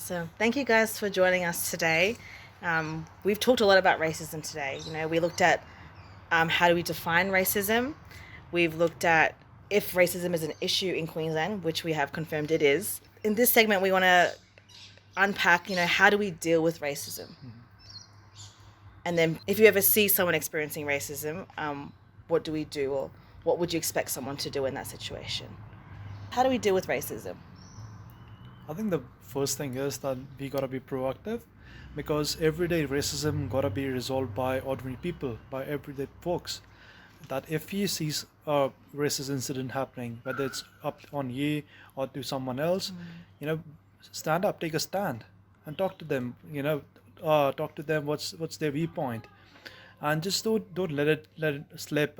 Awesome. Thank you guys for joining us today. We've talked a lot about racism today. We looked at how do we define racism. We've looked at if racism is an issue in Queensland, which we have confirmed it is. In this segment, we want to unpack, how do we deal with racism? And then if you ever see someone experiencing racism, what do we do, or what would you expect someone to do in that situation? How do we deal with racism? I think the first thing is that we gotta be proactive, because everyday racism gotta be resolved by ordinary people, by everyday folks. That if he sees a racist incident happening, whether it's up on you or to someone else, stand up, take a stand, and talk to them. Talk to them. What's their viewpoint, and just don't let it slip.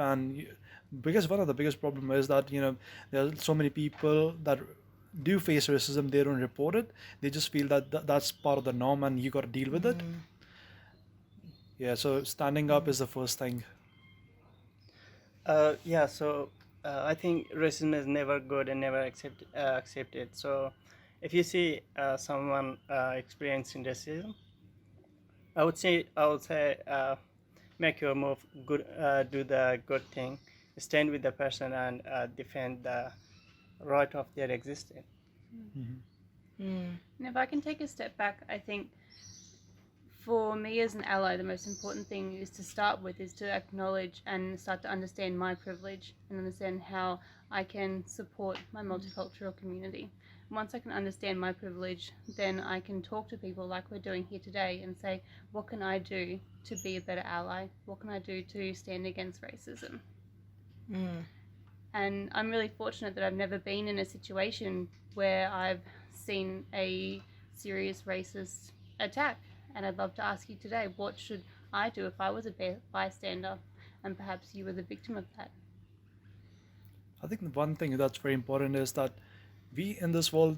Because one of the biggest problem is that there are so many people that do face racism, they don't report it. They just feel that that's part of the norm and you got to deal with it. Yeah, so standing up is the first thing. I think racism is never good and never accepted. So if you see someone experiencing racism, I would say make your move good, do the good thing, stand with the person and defend the right of their existence. And if I can take a step back, I think for me as an ally, the most important thing is to start with is to acknowledge and start to understand my privilege and understand how I can support my multicultural community. Once I can understand my privilege, then I can talk to people like we're doing here today and say, what can I do to be a better ally? What can I do to stand against racism? And I'm really fortunate that I've never been in a situation where I've seen a serious racist attack. And I'd love to ask you today, what should I do if I was a bystander and perhaps you were the victim of that? I think the one thing that's very important is that we in this world,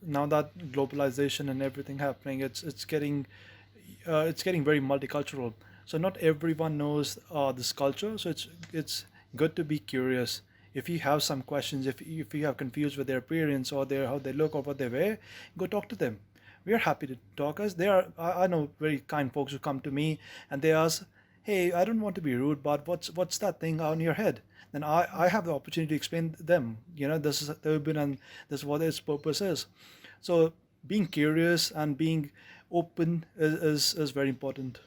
now that globalization and everything happening, it's getting very multicultural. So not everyone knows this culture. So it's good to be curious. If you have some questions, if you have confused with their appearance or how they look or what they wear, go talk to them. We are happy to talk. As I know very kind folks who come to me and they ask, "Hey, I don't want to be rude, but what's that thing on your head?" Then I have the opportunity to explain to them. This is the urban and this is what its purpose is. So being curious and being open is very important.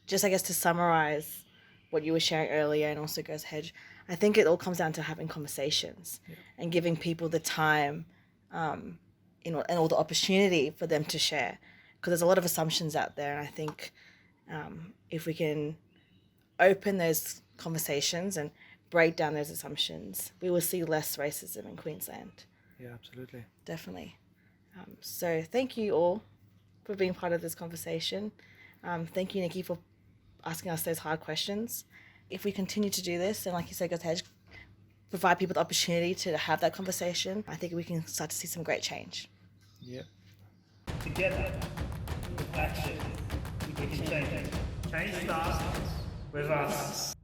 Just, I guess, to summarize what you were sharing earlier and also goes ahead, I think it all comes down to having conversations and giving people the time and all the opportunity for them to share, because there's a lot of assumptions out there, and I think if we can open those conversations and break down those assumptions, we will see less racism in Queensland. Yeah, absolutely. Definitely. So thank you all for being part of this conversation. Thank you, Nikki, for asking us those hard questions. If we continue to do this, and like you said, Gotej, provide people the opportunity to have that conversation, I think we can start to see some great change. Yeah. Together, with action, we can change it. Change starts with us.